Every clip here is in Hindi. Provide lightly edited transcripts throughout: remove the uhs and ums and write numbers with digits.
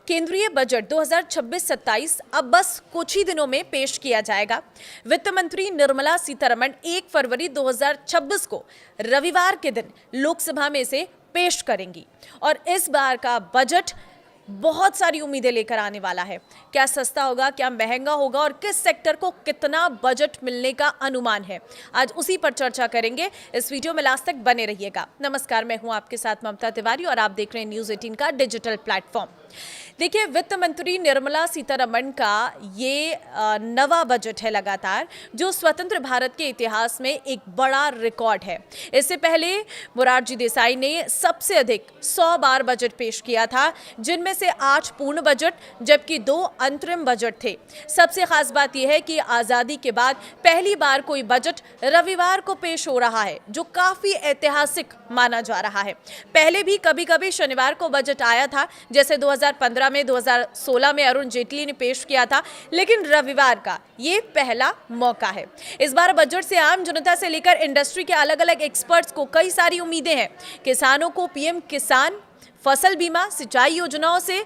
केंद्रीय बजट 2026-27 अब बस कुछ ही दिनों में पेश किया जाएगा। वित्त मंत्री निर्मला सीतारमण 1 फरवरी 2026 को रविवार के दिन लोकसभा में इसे पेश करेंगी और इस बार का बजट बहुत सारी उम्मीदें लेकर आने वाला है। क्या सस्ता होगा, क्या महंगा होगा और किस सेक्टर को कितना बजट मिलने का अनुमान है, आज उसी पर चर्चा करेंगे। इस वीडियो में लास्ट तक बने रहिएगा। नमस्कार, मैं हूं आपके साथ ममता तिवारी और आप देख रहे हैं न्यूज़ 18 का डिजिटल प्लेटफॉर्म। देखिए, वित्त मंत्री निर्मला सीतारमण का ये नवा बजट है लगातार, जो स्वतंत्र भारत के इतिहास में एक बड़ा रिकॉर्ड है। इससे पहले मोरारजी देसाई ने सबसे अधिक 100 बार बजट पेश किया था, जिनमें से 8 पूर्ण बजट जबकि 2 अंतरिम बजट थे। सबसे खास बात यह है कि आज़ादी के बाद पहली बार कोई बजट रविवार को पेश हो रहा है, जो काफ़ी ऐतिहासिक माना जा रहा है। पहले भी कभी कभी शनिवार को बजट आया था, जैसे 2015 में, 2016 में अरुण जेटली ने पेश किया था, लेकिन रविवार का ये पहला मौका है। इस बार बजट से आम जनता से लेकर इंडस्ट्री के अलग अलग एक्सपर्ट्स को कई सारी उम्मीदें हैं। किसानों को पीएम किसान, फसल बीमा, सिंचाई योजनाओं से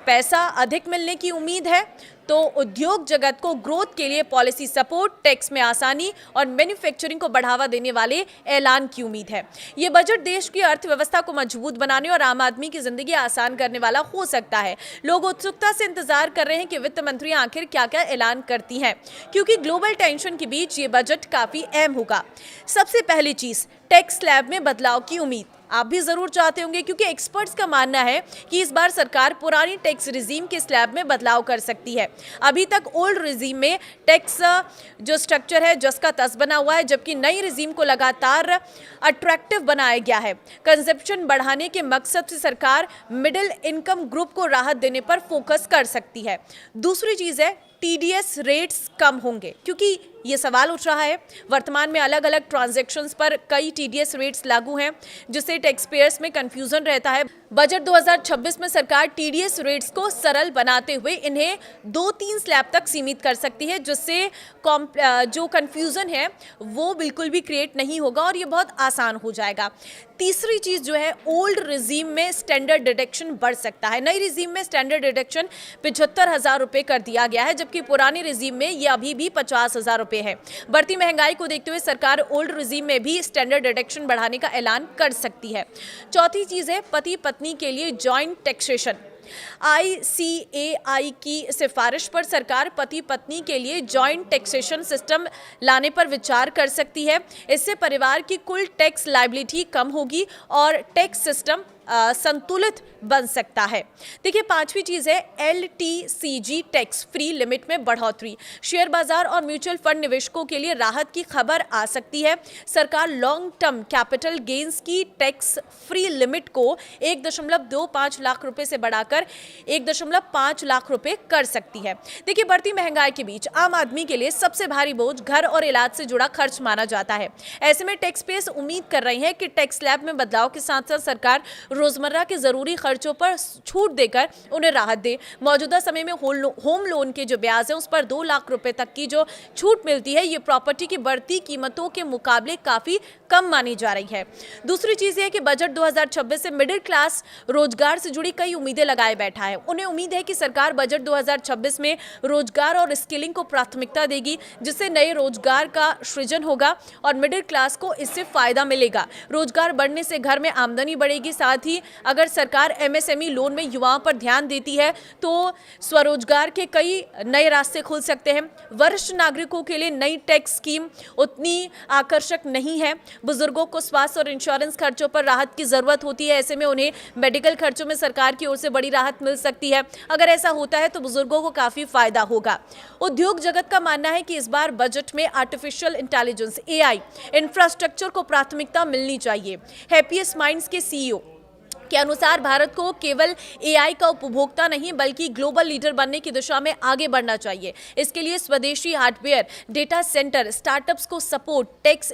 पैसा अधिक मिलने की उम्मीद है, तो उद्योग जगत को ग्रोथ के लिए पॉलिसी सपोर्ट, टैक्स में आसानी और मैन्युफैक्चरिंग को बढ़ावा देने वाले ऐलान की उम्मीद है। ये बजट देश की अर्थव्यवस्था को मजबूत बनाने और आम आदमी की जिंदगी आसान करने वाला हो सकता है। लोग उत्सुकता से इंतजार कर रहे हैं कि वित्त मंत्री आखिर क्या क्या ऐलान करती हैं, क्योंकि ग्लोबल टेंशन के बीच ये बजट काफी अहम होगा। सबसे पहली चीज, टैक्स स्लैब में बदलाव की उम्मीद आप भी जरूर चाहते होंगे, क्योंकि एक्सपर्ट्स का मानना है कि इस बार सरकार पुरानी टैक्स रिजीम के स्लैब में बदलाव कर सकती है। अभी तक ओल्ड रिजीम में टैक्स जो स्ट्रक्चर है जस का तस बना हुआ है, जबकि नई रिजीम को लगातार अट्रैक्टिव बनाया गया है। कंजप्शन बढ़ाने के मकसद से सरकार मिडिल इनकम ग्रुप को राहत देने पर फोकस कर सकती है। दूसरी चीज है, टीडीएस रेट्स कम होंगे, क्योंकि ये सवाल उठ रहा है। वर्तमान में अलग अलग ट्रांजैक्शंस पर कई टीडीएस रेट्स लागू हैं, जिससे टैक्स पेयर्स में कंफ्यूजन रहता है। बजट 2026 में सरकार टीडीएस रेट्स को सरल बनाते हुए इन्हें 2-3 स्लैब तक सीमित कर सकती है, जिससे जो कंफ्यूजन है वो बिल्कुल भी क्रिएट नहीं होगा और ये बहुत आसान हो जाएगा। तीसरी चीज जो है, ओल्ड रिजीम में स्टैंडर्ड डिडक्शन बढ़ सकता है। नई रिजीम में स्टैंडर्ड डिडक्शन 75,000 रुपये कर दिया गया है, जबकि पुरानी रिजीम में ये अभी भी 50,000 रुपये है। बढ़ती महंगाई को देखते हुए सरकार ओल्ड रिजीम में भी स्टैंडर्ड डिडक्शन बढ़ाने का ऐलान कर सकती है। चौथी चीज है, पति पत्नी के लिए जॉइंट टैक्सेशन। ICAI की सिफारिश पर सरकार पति पत्नी के लिए जॉइंट टैक्सेशन सिस्टम लाने पर विचार कर सकती है। इससे परिवार की कुल टैक्स लायबिलिटी कम होगी और टैक्स सिस्टम संतुलित बन सकता है। देखिए, पांचवी चीज है, LTCG टैक्स फ्री लिमिट में बढ़ोतरी। शेयर बाजार और म्यूचुअल फंड निवेशकों के लिए राहत की खबर आ सकती है। सरकार लॉन्ग टर्म कैपिटल गेन्स की टैक्स फ्री लिमिट को 1.25 लाख रुपए से बढ़ाकर 1.5 लाख रुपए कर सकती है। देखिए, बढ़ती महंगाई के बीच आम आदमी के लिए सबसे भारी बोझ घर और इलाज से जुड़ा खर्च माना जाता है। ऐसे में टैक्स पेयर्स उम्मीद कर रही है कि टैक्स स्लैब में बदलाव के साथ साथ सरकार रोजमर्रा के जरूरी खर्चों पर छूट देकर उन्हें राहत दे। मौजूदा समय में होम लोन के जो ब्याज है उस पर 2 लाख रुपए तक की जो छूट मिलती है, ये प्रॉपर्टी की बढ़ती कीमतों के मुकाबले काफी कम मानी जा रही है। दूसरी चीज ये है कि बजट 2026 से मिडिल क्लास रोजगार से जुड़ी कई उम्मीदें लगाए बैठा है। उन्हें उम्मीद है कि सरकार बजट 2026 में रोजगार और स्किलिंग को प्राथमिकता देगी, जिससे नए रोजगार का सृजन होगा और मिडिल क्लास को इससे फायदा मिलेगा। रोजगार बढ़ने से घर में आमदनी बढ़ेगी। साथ ही अगर सरकार MSME लोन में युवाओं पर ध्यान देती है तो स्वरोजगार के कई नए रास्ते खुल सकते हैं। वरिष्ठ नागरिकों के लिए नई टैक्स स्कीम उतनी आकर्षक नहीं है। बुजुर्गों को स्वास्थ्य और इंश्योरेंस खर्चों पर राहत की जरूरत होती है। ऐसे में उन्हें मेडिकल खर्चों में सरकार की ओर से बड़ी राहत मिल सकती है। अगर ऐसा होता है तो बुजुर्गों को काफी फायदा होगा। उद्योग जगत का मानना है कि इस बार बजट में आर्टिफिशियल इंटेलिजेंस AI इंफ्रास्ट्रक्चर को प्राथमिकता मिलनी चाहिए। हैप्पीएस्ट माइंड्स के CEO के अनुसार भारत को केवल AI का उपभोक्ता नहीं बल्कि ग्लोबल लीडर बनने की दिशा में आगे बढ़ना चाहिए। इसके लिए स्वदेशी हार्डवेयर, डेटा सेंटर, स्टार्टअप्स को सपोर्ट, टैक्स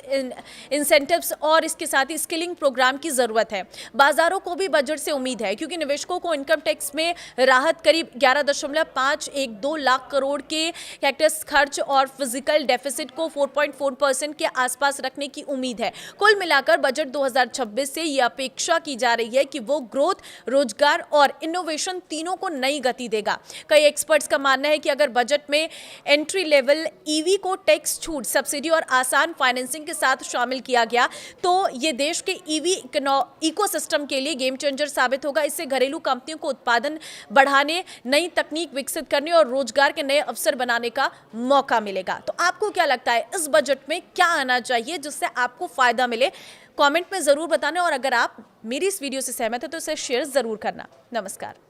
इंसेंटिव्स और इसके साथ ही स्किलिंग प्रोग्राम की जरूरत है। बाजारों को भी बजट से उम्मीद है, क्योंकि निवेशकों को इनकम टैक्स में राहत करीब 11.512 लाख करोड़ के टैक्स खर्च और फिजिकल डेफिसिट को 4.4% के आसपास रखने की उम्मीद है। कुल मिलाकर बजट 2026 से यह अपेक्षा की जा रही है कि कि वो ग्रोथ, रोजगार और इनोवेशन तीनों को नई गति देगा। कई एक्सपर्ट्स का मानना है कि अगर बजट में एंट्री लेवल ईवी को टैक्स छूट, सब्सिडी और आसान फाइनेंसिंग के साथ शामिल किया गया तो ये देश के ईवी इकोसिस्टम के लिए गेम चेंजर साबित होगा। इससे घरेलू कंपनियों को उत्पादन बढ़ाने, नई तकनीक विकसित करने और रोजगार के नए अवसर बनाने का मौका मिलेगा। तो आपको क्या लगता है इस बजट में क्या आना चाहिए जिससे आपको फायदा मिले? कमेंट में जरूर बताना और अगर आप मेरी इस वीडियो से सहमत है तो इसे शेयर जरूर करना। नमस्कार।